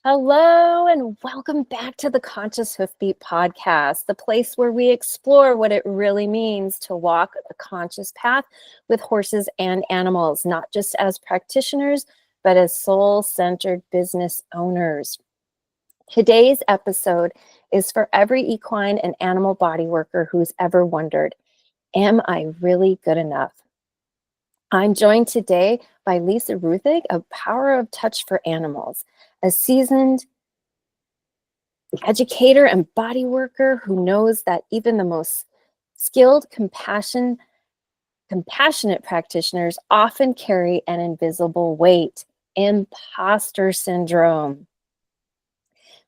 Hello, and welcome back to the Conscious Hoofbeat podcast, the place where we explore what it really means to walk a conscious path with horses and animals, not just as practitioners, but as soul-centered business owners. Today's episode is for every equine and animal body worker who's ever wondered, am I really good enough? I'm joined today by Lisa Ruthig of Power of Touch for Animals, a seasoned educator and body worker who knows that even the most skilled, compassionate practitioners often carry an invisible weight, imposter syndrome.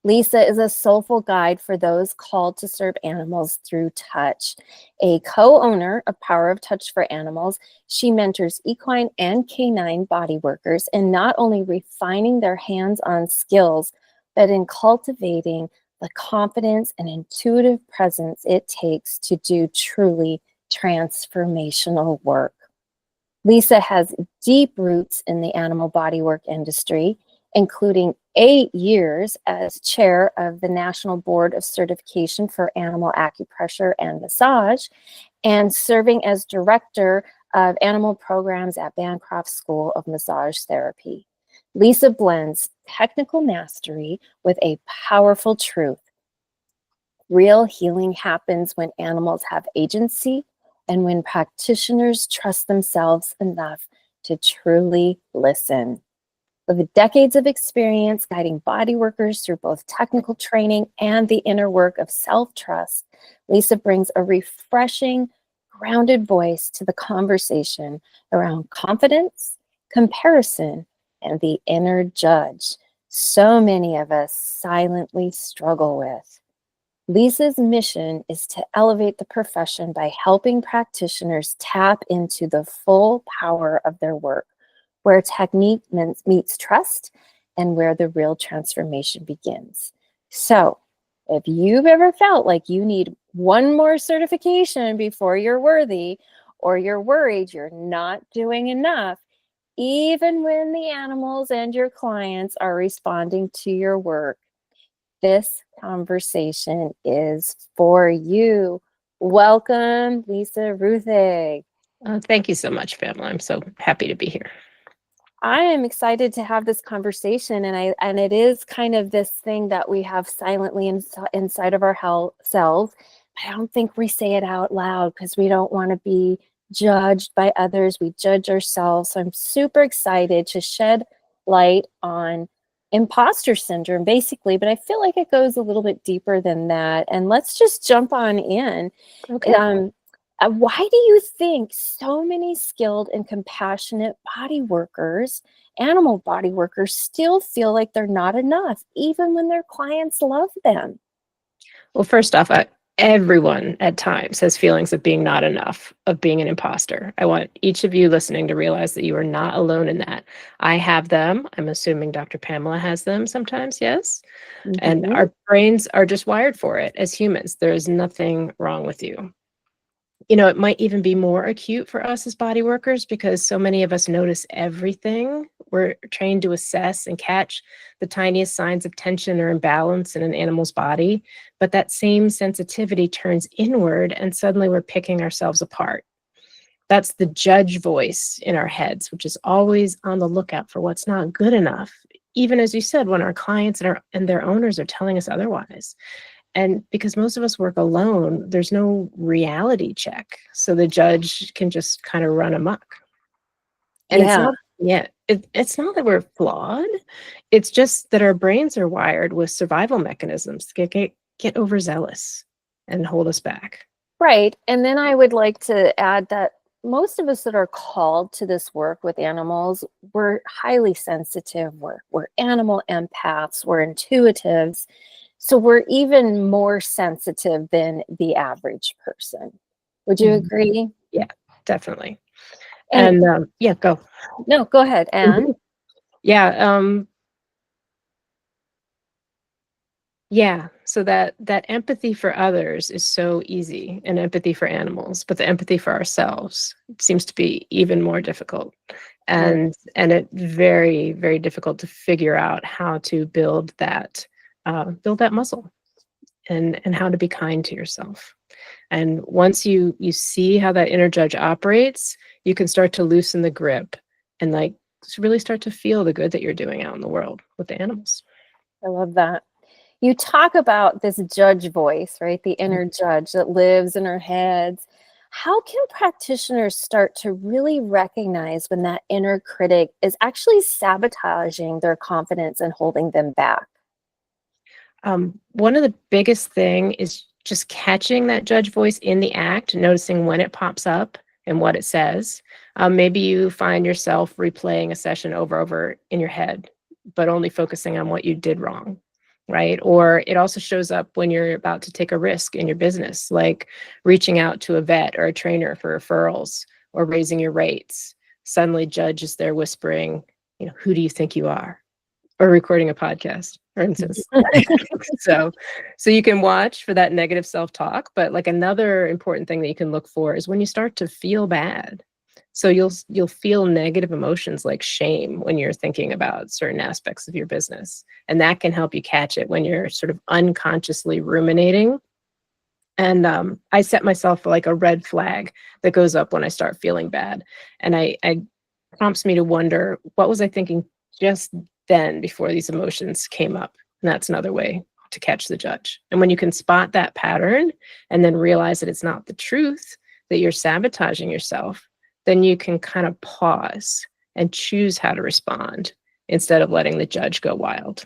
Lisa is a soulful guide for those called to serve animals through touch. A co-owner of Power of Touch for Animals, she mentors equine and canine body workers in not only refining their hands-on skills, but in cultivating the confidence and intuitive presence it takes to do truly transformational work. Lisa has deep roots in the animal bodywork industry, including 8 years as chair of the National Board of Certification for Animal Acupressure and Massage, and serving as director of animal programs at Bancroft School of Massage Therapy. Lisa blends technical mastery with a powerful truth. Real healing happens when animals have agency and when practitioners trust themselves enough to truly listen. With decades of experience guiding body workers through both technical training and the inner work of self-trust, Lisa brings a refreshing, grounded voice to the conversation around confidence, comparison, and the inner judge so many of us silently struggle with. Lisa's mission is to elevate the profession by helping practitioners tap into the full power of their work, where technique meets trust and where the real transformation begins. So if you've ever felt like you need one more certification before you're worthy, or you're worried you're not doing enough, even when the animals and your clients are responding to your work, this conversation is for you. Welcome, Lisa Ruthig. Thank you so much, Pamela. I'm so happy to be here. I am excited to have this conversation, and it is kind of this thing that we have silently inside of our selves. I don't think we say it out loud because we don't want to be judged by others. We judge ourselves. So I'm super excited to shed light on imposter syndrome, basically, but I feel like it goes a little bit deeper than that. And let's just jump on in. Okay. Why do you think so many skilled and compassionate body workers, animal body workers, still feel like they're not enough, even when their clients love them? Well, first off, everyone at times has feelings of being not enough, of being an imposter. I want each of you listening to realize that you are not alone in that. I have them. I'm assuming Dr. Pamela has them sometimes, yes? And Mm-hmm. our brains are just wired for it as humans. There is nothing wrong with you. You know, it might even be more acute for us as body workers because so many of us notice everything. We're trained to assess and catch the tiniest signs of tension or imbalance in an animal's body, but that same sensitivity turns inward and suddenly we're picking ourselves apart. That's the judge voice in our heads, which is always on the lookout for what's not good enough, even as you said, when our clients and their owners are telling us otherwise. And because most of us work alone, there's no reality check. So the judge can just kind of run amok. And Yeah. it's not that we're flawed. It's just that our brains are wired with survival mechanisms to get overzealous and hold us back. Right. And then I would like to add that most of us that are called to this work with animals, we're highly sensitive. We're animal empaths. We're intuitives. So we're even more sensitive than the average person. Would you Mhm. agree? Yeah, definitely. And And yeah, go. no, go ahead, Anne. Yeah, yeah. So that empathy for others is so easy, and empathy for animals, but the empathy for ourselves seems to be even more difficult. and it's very, very difficult to figure out how to build that muscle, and how to be kind to yourself. And once you see how that inner judge operates, you can start to loosen the grip and like really start to feel the good that you're doing out in the world with the animals. I love that. You talk about this judge voice, right? The inner judge that lives in our heads. How can practitioners start to really recognize when that inner critic is actually sabotaging their confidence and holding them back? One of the biggest thing is just catching that judge voice in the act, noticing when it pops up and what it says. Maybe you find yourself replaying a session over in your head, but only focusing on what you did wrong, right? Or it also shows up when you're about to take a risk in your business, like reaching out to a vet or a trainer for referrals or raising your rates. Suddenly, judge is there whispering, who do you think you are? Or recording a podcast, for instance. So you can watch for that negative self-talk, but like another important thing that you can look for is when you start to feel bad. So you'll feel negative emotions like shame when you're thinking about certain aspects of your business, and that can help you catch it when you're sort of unconsciously ruminating. And I set myself like a red flag that goes up when I start feeling bad, and I prompts me to wonder, what was I thinking just then before these emotions came up? And that's another way to catch the judge. And when you can spot that pattern and then realize that it's not the truth, that you're sabotaging yourself, then you can kind of pause and choose how to respond instead of letting the judge go wild.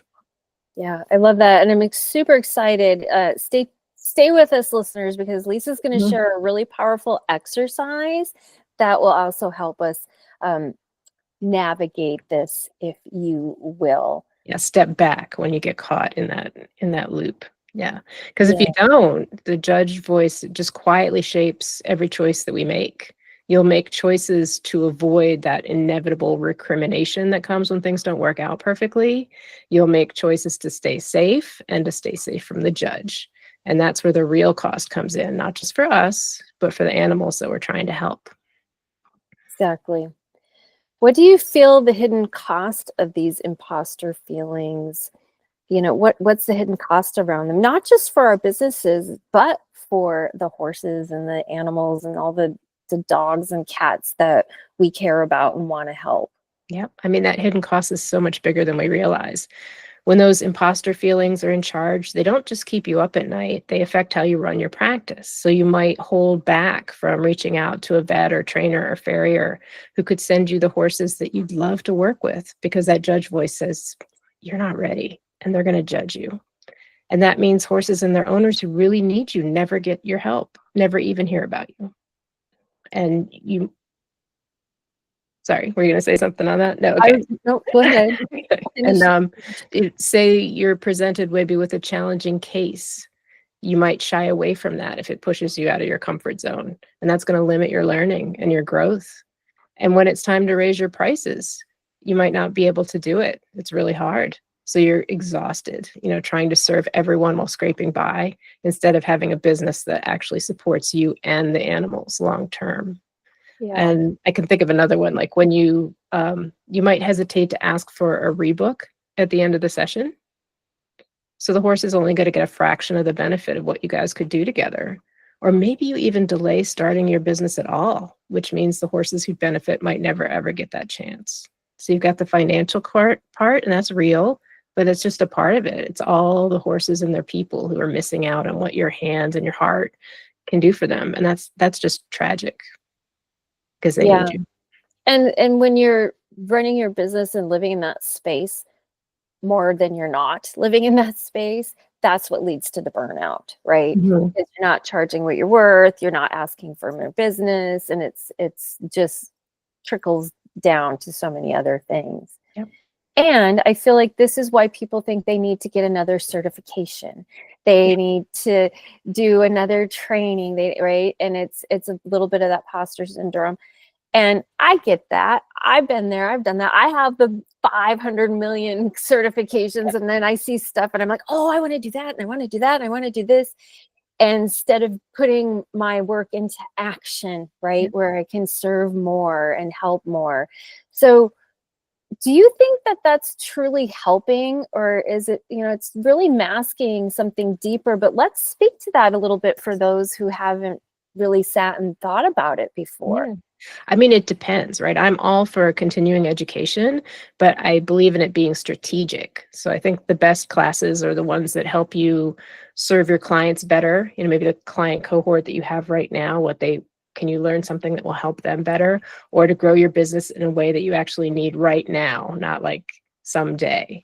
Yeah, I love that. And I'm super excited. Stay with us, listeners, because Lisa's going to share a really powerful exercise that will also help us navigate this, if you will. Yeah, step back when you get caught in that loop. Yeah, because if you don't, the judge voice just quietly shapes every choice that we make. You'll make choices to avoid that inevitable recrimination that comes when things don't work out perfectly. You'll make choices to stay safe and to stay safe from the judge. And that's where the real cost comes in, not just for us, but for the animals that we're trying to help. Exactly. What do you feel the hidden cost of these imposter feelings? What's the hidden cost around them? Not just for our businesses, but for the horses and the animals and all the dogs and cats that we care about and want to help. Yeah, I mean, that hidden cost is so much bigger than we realize. When those imposter feelings are in charge, they don't just keep you up at night, they affect how you run your practice. So you might hold back from reaching out to a vet or trainer or farrier who could send you the horses that you'd love to work with, because that judge voice says, you're not ready, and they're going to judge you. And that means horses and their owners who really need you never get your help, never even hear about you. And you, sorry, were you going to say something on that? No, okay. No, go ahead. And say you're presented maybe with a challenging case, you might shy away from that if it pushes you out of your comfort zone, and that's going to limit your learning and your growth. And when it's time to raise your prices, you might not be able to do it. It's really hard. So you're exhausted, trying to serve everyone while scraping by, instead of having a business that actually supports you and the animals long term. Yeah. And I can think of another one, like when you might hesitate to ask for a rebook at the end of the session. So the horse is only going to get a fraction of the benefit of what you guys could do together. Or maybe you even delay starting your business at all, which means the horses who benefit might never, ever get that chance. So you've got the financial part, and that's real, but it's just a part of it. It's all the horses and their people who are missing out on what your hands and your heart can do for them. And that's just tragic, because they need you. And when you're running your business and living in that space more than you're not living in that space, that's what leads to the burnout, right? Because you're not charging what you're worth, you're not asking for more business, and it's just trickles down to so many other things. Yep. And I feel like this is why people think they need to get another certification. They need to do another training, right? And it's a little bit of that imposter syndrome. And I get that. I've been there. I've done that. I have the 500 million certifications, and then I see stuff and I'm like, oh, I want to do that, and I want to do that, and I want to do this. instead of putting my work into action, right? Yeah. Where I can serve more and help more. So do you think that that's truly helping, or is it, it's really masking something deeper? But let's speak to that a little bit for those who haven't really sat and thought about it before. Yeah. I mean, it depends, right? I'm all for continuing education, but I believe in it being strategic. So I think the best classes are the ones that help you serve your clients better. Maybe the client cohort that you have right now, can you learn something that will help them better, or to grow your business in a way that you actually need right now, not like someday.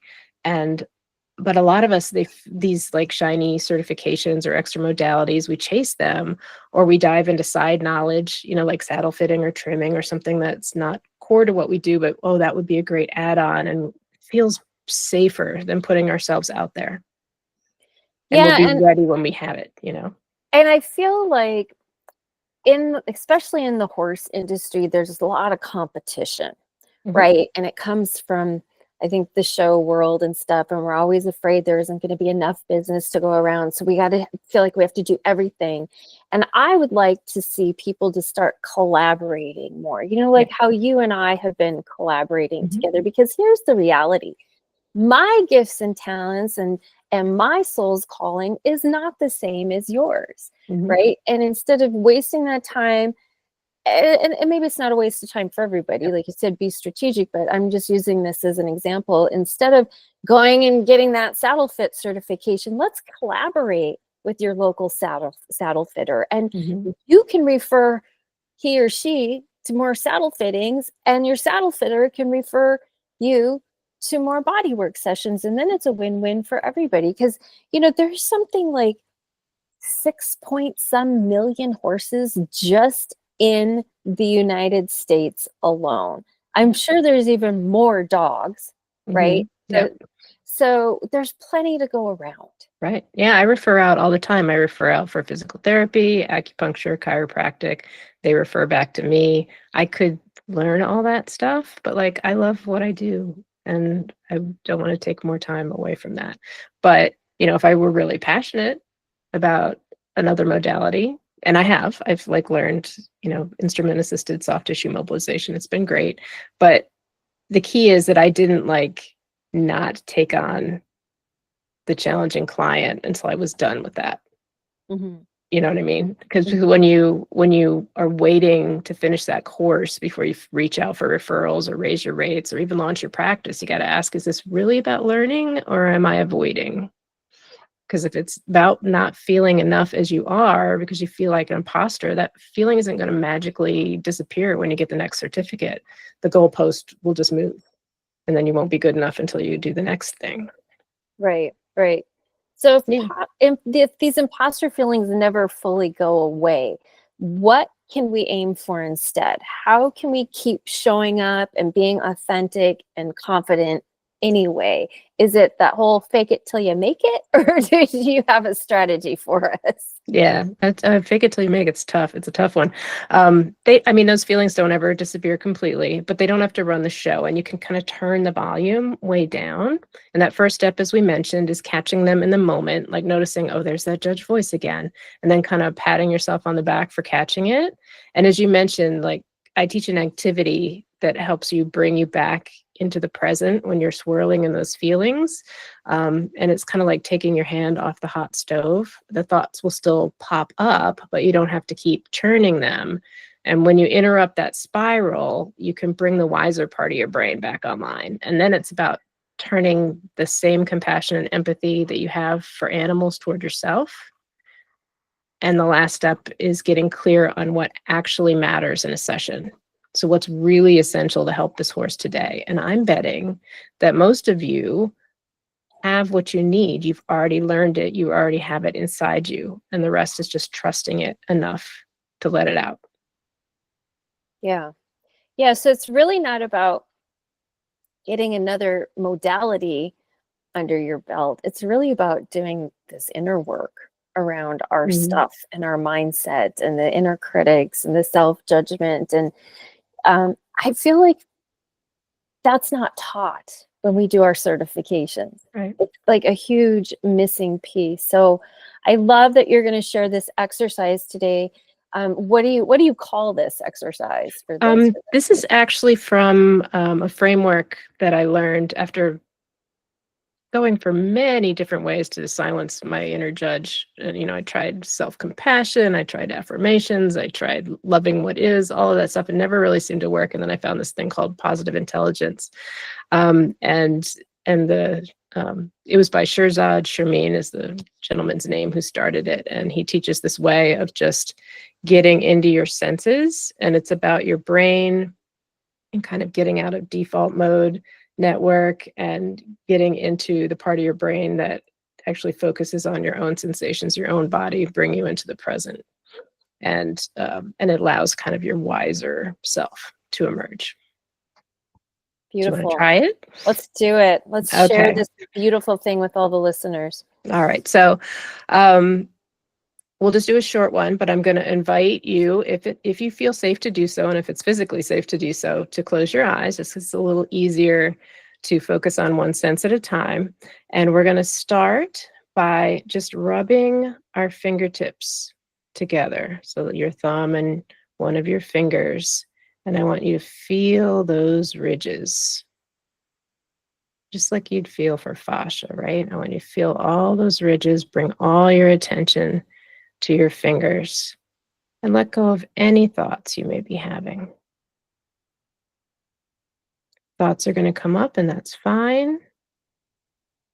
But a lot of us, these like shiny certifications or extra modalities, we chase them, or we dive into side knowledge, like saddle fitting or trimming or something that's not core to what we do, but oh, that would be a great add-on and feels safer than putting ourselves out there. And we'll Yeah, be and ready when we have it, I feel like especially in the horse industry, there's a lot of competition, Mhm. right? And it comes from, I think, the show world and stuff, and we're always afraid there isn't going to be enough business to go around. So we got to feel like we have to do everything. And I would like to see people to start collaborating more, Yeah. like how you and I have been collaborating Mhm. together, because here's the reality. My gifts and talents and my soul's calling is not the same as yours, Mhm. right? And instead of wasting that time, and maybe it's not a waste of time for everybody, Yep. like you said, be strategic, but I'm just using this as an example. Instead of going and getting that saddle fit certification, let's collaborate with your local saddle fitter, and Mhm. you can refer he or she to more saddle fittings, and your saddle fitter can refer you to more bodywork sessions, and then it's a win-win for everybody. Because there's something like 6 point some million horses just in the United States alone. I'm sure there's even more dogs, right? Mhm. Yep. So there's plenty to go around. Right. Yeah, I refer out all the time. I refer out for physical therapy, acupuncture, chiropractic. They refer back to me. I could learn all that stuff, but like I love what I do and I don't want to take more time away from that. But, if I were really passionate about another modality, and I've like learned, instrument assisted soft tissue mobilization. It's been great. But the key is that I didn't like not take on the challenging client until I was done with that. Mm-hmm. You know what I mean? Because Mm-hmm. when you are waiting to finish that course before you reach out for referrals or raise your rates or even launch your practice, you got to ask, is this really about learning or am I avoiding? Because if it's about not feeling enough as you are because you feel like an imposter, that feeling isn't going to magically disappear when you get the next certificate. The goalpost will just move and then you won't be good enough until you do the next thing. Right, right. So Yeah. if these imposter feelings never fully go away, what can we aim for instead? How can we keep showing up and being authentic and confident anyway? Is it that whole fake it till you make it, or do you have a strategy for us? Yeah, that's fake it till you make it's tough. It's a tough one. Those feelings don't ever disappear completely, but they don't have to run the show, and you can kind of turn the volume way down. And that first step, as we mentioned, is catching them in the moment, like noticing, oh, there's that judge voice again, and then kind of patting yourself on the back for catching it. And as you mentioned, like I teach an activity that helps you bring you back into the present when you're swirling in those feelings. And it's kind of like taking your hand off the hot stove. The thoughts will still pop up, but you don't have to keep churning them. And when you interrupt that spiral, you can bring the wiser part of your brain back online. And then it's about turning the same compassion and empathy that you have for animals toward yourself. And the last step is getting clear on what actually matters in a session. So, what's really essential to help this horse today? And I'm betting that most of you have what you need. You've already learned it. You already have it inside you. And the rest is just trusting it enough to let it out. Yeah. Yeah. So it's really not about getting another modality under your belt. It's really about doing this inner work around our Mhm. stuff and our mindset and the inner critics and the self-judgment. And I feel like that's not taught, when we do our certifications. Right. It's like a huge missing piece. So I love that you're going to share this exercise today. What do you call this exercise for those? This is actually from a framework that I learned after going for many different ways to silence my inner judge. And, I tried self-compassion, I tried affirmations, I tried loving what is, all of that stuff. It never really seemed to work. And then I found this thing called positive intelligence. And it was by Shirzad Shameen is the gentleman's name who started it. And he teaches this way of just getting into your senses. And it's about your brain and kind of getting out of default mode network and getting into the part of your brain that actually focuses on your own sensations, your own body, bring you into the present. And it allows kind of your wiser self to emerge. Beautiful. Do you want to try it? Let's do it. Let's share this beautiful thing with all the listeners. All right. So we'll just do a short one, but I'm going to invite you, if you feel safe to do so, and if it's physically safe to do so, to close your eyes. This is a little easier to focus on one sense at a time. And we're going to start by just rubbing our fingertips together. So that your thumb and one of your fingers. And I want you to feel those ridges. Just like you'd feel for fascia, right? I want you to feel all those ridges, bring all your attention to your fingers, and let go of any thoughts you may be having. Thoughts are going to come up, and that's fine.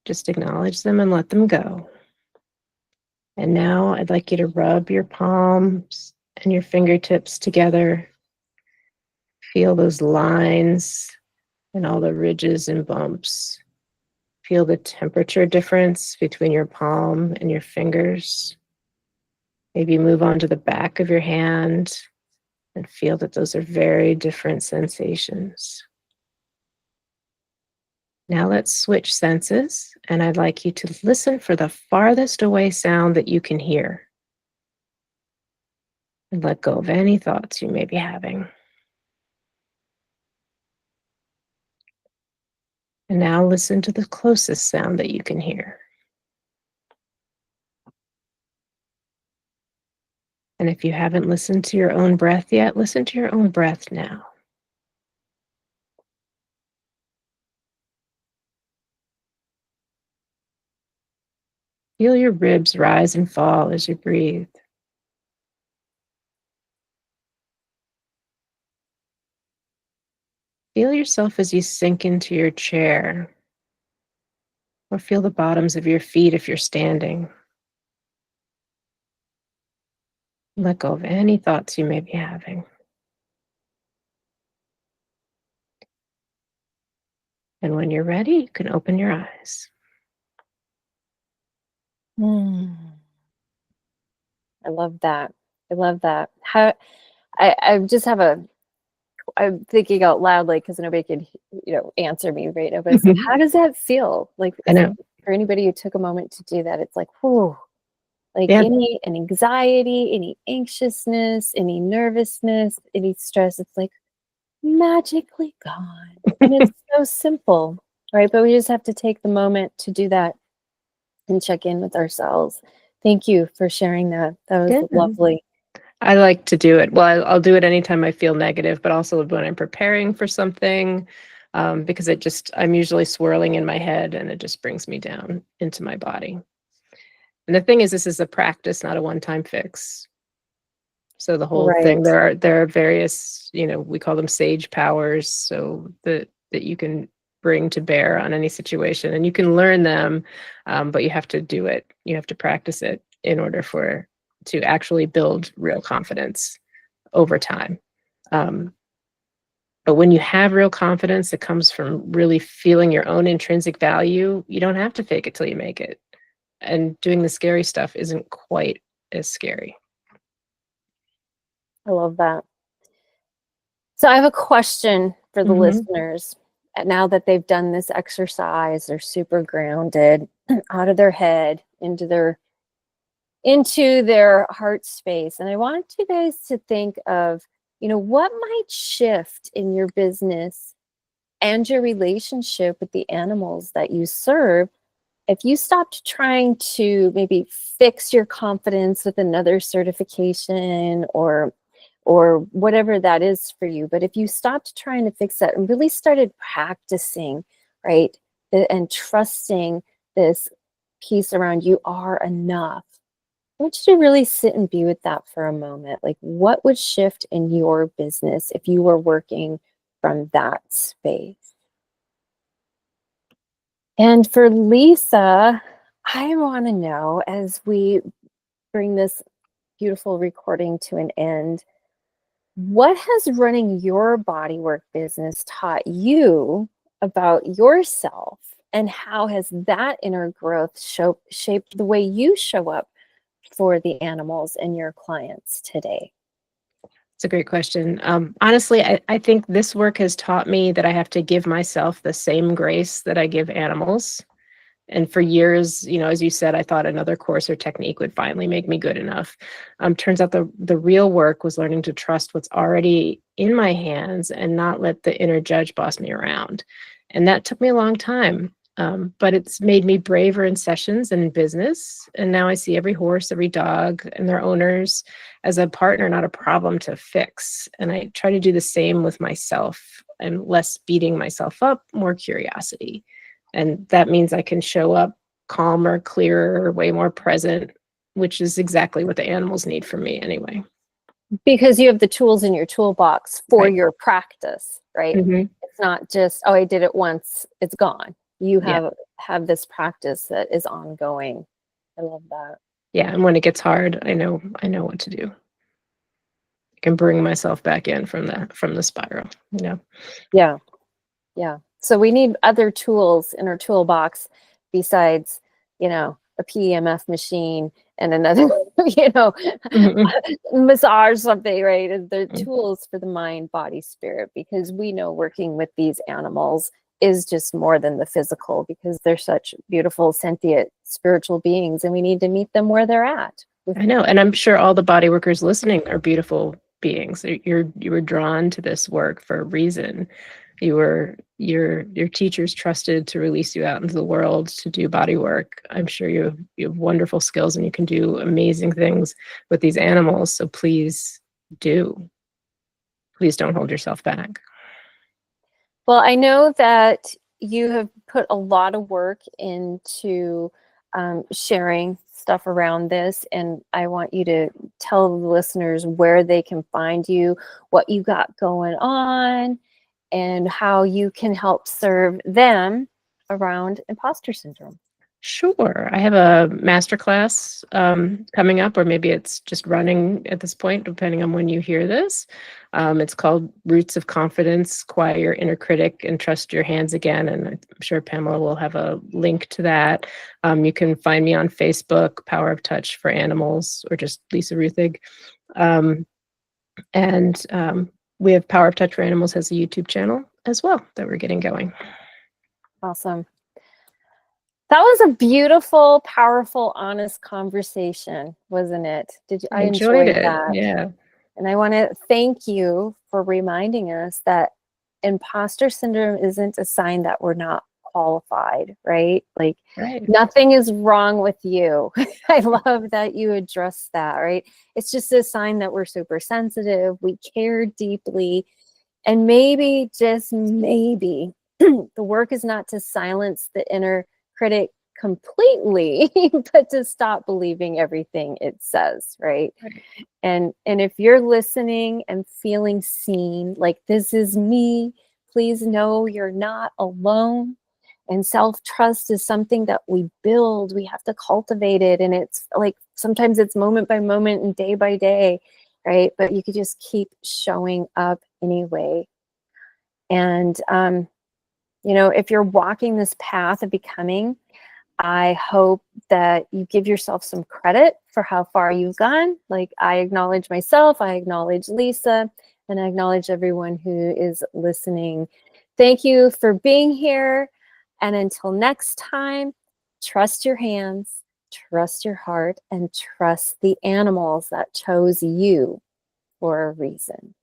Just acknowledge them and let them go. And now I'd like you to rub your palms and your fingertips together. Feel those lines and all the ridges and bumps. Feel the temperature difference between your palm and your fingers. Maybe move on to the back of your hand and feel that those are very different sensations. Now let's switch senses, and I'd like you to listen for the farthest away sound that you can hear. And let go of any thoughts you may be having. And now listen to the closest sound that you can hear. And if you haven't listened to your own breath yet, listen to your own breath now. Feel your ribs rise and fall as you breathe. Feel yourself as you sink into your chair, or feel the bottoms of your feet if you're standing. Let go of any thoughts you may be having. And when you're ready, you can open your eyes. I love that. I love that. I just have I'm thinking out loud, like, because nobody could, answer me right now. But it's like, how does that feel? Like, I know. For anybody who took a moment to do that, it's like, whew. Like any anxiety, any anxiousness, any nervousness, any stress, it's like magically gone. And it's so simple, right? But we just have to take the moment to do that and check in with ourselves. Thank you for sharing that. That was lovely. I like to do it. Well, I'll do it anytime I feel negative, but also when I'm preparing for something, because I'm usually swirling in my head and it just brings me down into my body. And the thing is, this is a practice, not a one-time fix. So the whole thing, there are various, we call them sage powers, so that you can bring to bear on any situation, and you can learn them, but you have to do it. You have to practice it in order to actually build real confidence over time. But when you have real confidence that comes from really feeling your own intrinsic value, you don't have to fake it till you make it. And doing the scary stuff isn't quite as scary. I love that. So I have a question for the listeners. Now that they've done this exercise, they're super grounded out of their head into their heart space. And I want you guys to think of, what might shift in your business and your relationship with the animals that you serve, if you stopped trying to maybe fix your confidence with another certification or whatever that is for you, but if you stopped trying to fix that and really started practicing, right, and trusting this piece around you are enough, I want you to really sit and be with that for a moment. Like, what would shift in your business if you were working from that space? And for Lisa, I want to know, as we bring this beautiful recording to an end, what has running your bodywork business taught you about yourself? And how has that inner growth shaped the way you show up for the animals and your clients today? It's a great question. Honestly, I think this work has taught me that I have to give myself the same grace that I give animals. And for years, as you said, I thought another course or technique would finally make me good enough. Turns out the real work was learning to trust what's already in my hands and not let the inner judge boss me around. And that took me a long time. But it's made me braver in sessions and in business. And now I see every horse, every dog, and their owners as a partner, not a problem to fix. And I try to do the same with myself, and less beating myself up, more curiosity. And that means I can show up calmer, clearer, way more present, which is exactly what the animals need from me anyway. Because you have the tools in your toolbox for Right. your practice, right? Mm-hmm. It's not just, oh, I did it once, it's gone. You Yeah. have this practice that is ongoing. I love that. Yeah. And when it gets hard, I know what to do. I can bring myself back in from the spiral, Yeah. Yeah. So we need other tools in our toolbox besides, a PEMF machine and another, Mm-hmm. massage something, right? And the tools for the mind, body, spirit, because we know working with these animals is just more than the physical, because they're such beautiful, sentient, spiritual beings, and we need to meet them where they're at. I know. And I'm sure all the body workers listening are beautiful beings. You were drawn to this work for a reason. Your teachers trusted to release you out into the world to do body work. I'm sure you have wonderful skills and you can do amazing things with these animals. So please do. Please don't hold yourself back. Well, I know that you have put a lot of work into sharing stuff around this, and I want you to tell the listeners where they can find you, what you got going on, and how you can help serve them around imposter syndrome. Sure. I have a masterclass coming up, or maybe it's just running at this point, depending on when you hear this. It's called Roots of Confidence, Quiet Your Inner Critic and Trust Your Hands Again. And I'm sure Pamela will have a link to that. You can find me on Facebook, Power of Touch for Animals, or just Lisa Ruthig. We have Power of Touch for Animals has a YouTube channel as well that we're getting going. Awesome. That was a beautiful, powerful, honest conversation, wasn't it? I enjoyed it. that. Yeah. And I want to thank you for reminding us that imposter syndrome isn't a sign that we're not qualified, right? Like, Right. nothing is wrong with you. I love that you address that, right? It's just a sign that we're super sensitive, we care deeply, and maybe, just maybe, the work is not to silence the inner critic completely, but to stop believing everything it says, right? And if you're listening and feeling seen, like, this is me, please know you're not alone. And self-trust is something that we build. We have to cultivate it. And it's like, sometimes it's moment by moment and day by day, right? But you could just keep showing up anyway. And, if you're walking this path of becoming, I hope that you give yourself some credit for how far you've gone. Like, I acknowledge myself, I acknowledge Lisa, and I acknowledge everyone who is listening. Thank you for being here. And until next time, trust your hands, trust your heart, and trust the animals that chose you for a reason.